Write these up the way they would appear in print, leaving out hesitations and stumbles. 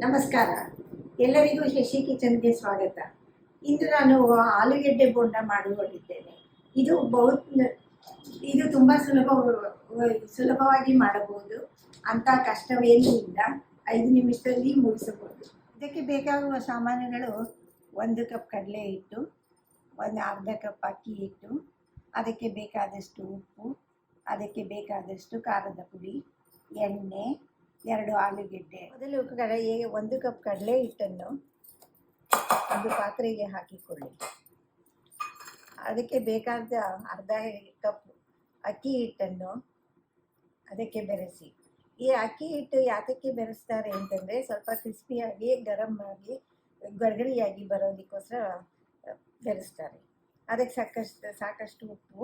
ನಮಸ್ಕಾರ, ಎಲ್ಲರಿಗೂ ಶಶಿ ಕಿಚನ್ಗೆ ಸ್ವಾಗತ. ಇಂದು ನಾನು ಆಲೂಗೆಡ್ಡೆ ಬೋಂಡ ಮಾಡಿಕೊಂಡಿದ್ದೇನೆ. ಇದು ತುಂಬ ಸುಲಭವಾಗಿ ಮಾಡಬಹುದು. ಅಂಥ ಕಷ್ಟವೇನೂ ಇಲ್ಲ, 5 ನಿಮಿಷದಲ್ಲಿ ಮುಗಿಸಬಹುದು. ಇದಕ್ಕೆ ಬೇಕಾಗುವ ಸಾಮಾನುಗಳು: 1 ಕಪ್ ಕಡಲೆ ಹಿಟ್ಟು, ಅರ್ಧ ಕಪ್ ಅಕ್ಕಿ ಹಿಟ್ಟು, ಅದಕ್ಕೆ ಬೇಕಾದಷ್ಟು ಉಪ್ಪು, ಅದಕ್ಕೆ ಬೇಕಾದಷ್ಟು ಖಾರದ ಪುಡಿ, ಎಣ್ಣೆ, 2 ಆಲೂಗೆಡ್ಡೆ. ಮೊದಲು 1 ಕಪ್ ಕಡಲೆ ಹಿಟ್ಟನ್ನು ಒಂದು ಪಾತ್ರೆಗೆ ಹಾಕಿಕೊಳ್ಳಿ. ಅದಕ್ಕೆ ಬೇಕಾದ ಅರ್ಧ ಕಪ್ ಅಕ್ಕಿ ಹಿಟ್ಟನ್ನು ಅದಕ್ಕೆ ಬೆರೆಸಿ. ಈ ಅಕ್ಕಿ ಹಿಟ್ಟು ಯಾತಕ್ಕೆ ಬೆರೆಸ್ತಾರೆ ಅಂತಂದರೆ, ಸ್ವಲ್ಪ ಕ್ರಿಸ್ಪಿಯಾಗಿ ಗರಮ್ ಆಗಿ ಗರಿಗರಿಯಾಗಿ ಬರೋದಕ್ಕೋಸ್ಕರ ಬೆರೆಸ್ತಾರೆ. ಅದಕ್ಕೆ ಸಾಕಷ್ಟು ಉಪ್ಪು,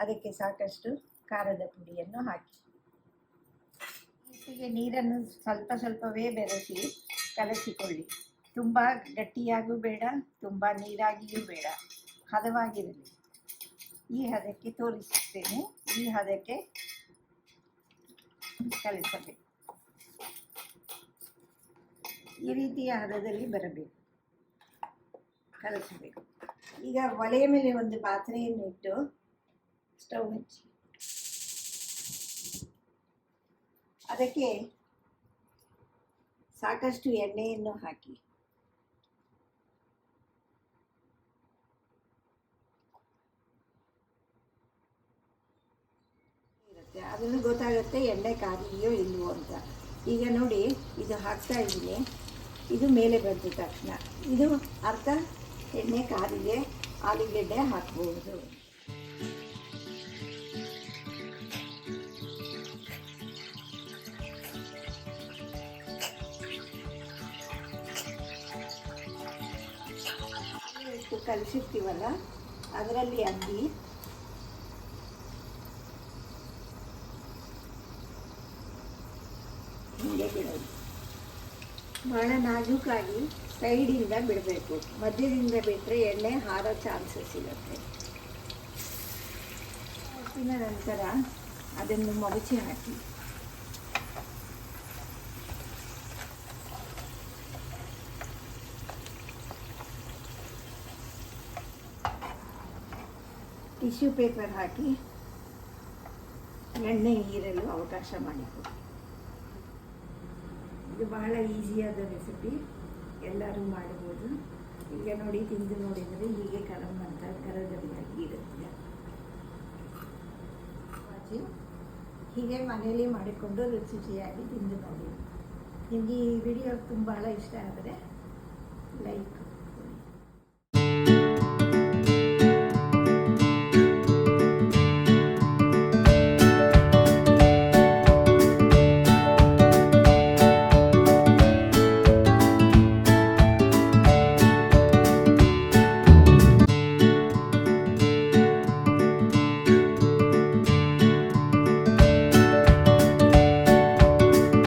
ಅದಕ್ಕೆ ಸಾಕಷ್ಟು ಖಾರದ ಪುಡಿಯನ್ನು ಹಾಕಿ ಹಿಟ್ಟಿಗೆ ನೀರನ್ನು ಸ್ವಲ್ಪವೇ ಬೆರೆಸಿ ಕಲಸಿಕೊಳ್ಳಿ. ತುಂಬ ಗಟ್ಟಿಯಾಗೂ ಬೇಡ, ತುಂಬ ನೀರಾಗಿಯೂ ಬೇಡ, ಹದವಾಗಿರಲಿ. ಈ ಹದಕ್ಕೆ ತೋರಿಸುತ್ತೇನೆ. ಈ ಹದಕ್ಕೆ ಕಲಿಸಬೇಕು. ಈ ರೀತಿಯ ಹದದಲ್ಲಿ ಬರಬೇಕು, ಕಲಿಸಬೇಕು. ಈಗ ಒಲೆಯ ಮೇಲೆ ಒಂದು ಪಾತ್ರೆಯನ್ನು ಇಟ್ಟು ಸ್ಟವ್ ಹಚ್ಚಿ ಅದಕ್ಕೆ ಸಾಕಷ್ಟು ಎಣ್ಣೆಯನ್ನು ಹಾಕಿ ಅದನ್ನು ಗೊತ್ತಾಗುತ್ತೆ ಎಣ್ಣೆ ಕಾದಿದೆಯೋ ಇಲ್ವೋ ಅಂತ. ಈಗ ನೋಡಿ, ಇದು ಹಾಕ್ತಾ ಇದ್ದೀನಿ. ಇದು ಮೇಲೆ ಬಂದ ತಕ್ಷಣ ಇದು ಅರ್ಧ ಎಣ್ಣೆ ಕಾದಿದೆ, ಆಲೂಗೆಡ್ಡೆ ಹಾಕ್ಬೋದು. ಕಲಿಸಿರ್ತೀವಲ್ಲ ಅದರಲ್ಲಿ ಅದ್ದಿ ಹಿಂಗೆ ಬಿಡೋದು. ಬಹಳ ನಾಜೂಕಾಗಿ ಸೈಡಿಂದ ಬಿಡಬೇಕು. ಮಧ್ಯದಿಂದ ಬಿಟ್ಟರೆ ಎಣ್ಣೆ ಹಾರೋ ಚಾನ್ಸಸ್ ಇರುತ್ತೆ. ಹಾಕಿದ ನಂತರ ಅದನ್ನು ಮಗುಚಿ ಹಾಕಿ ಟಿಶ್ಯೂ ಪೇಪರ್ ಹಾಕಿ ಎಣ್ಣೆ ಹೀರಲು ಅವಕಾಶ ಮಾಡಿಕೊಡಿ. ಇದು ಬಹಳ ಈಸಿಯಾದ ರೆಸಿಪಿ, ಎಲ್ಲರೂ ಮಾಡಬಹುದು. ಈಗ ನೋಡಿ, ತಿಂದು ನೋಡಿದರೆ ಹೀಗೆ ಕರಮ್ ಅಂತ ಕರಗರಿಯಾಗಿ ಇರುತ್ತೆ. ಹೀಗೆ ಮನೆಯಲ್ಲಿ ಮಾಡಿಕೊಂಡು ರುಚಿಯಾಗಿ ತಿಂದು ನೋಡಿ. ನಿಮಗೆ ಈ ವಿಡಿಯೋ ತುಂಬ ಇಷ್ಟ ಆದರೆ ಲೈಕ್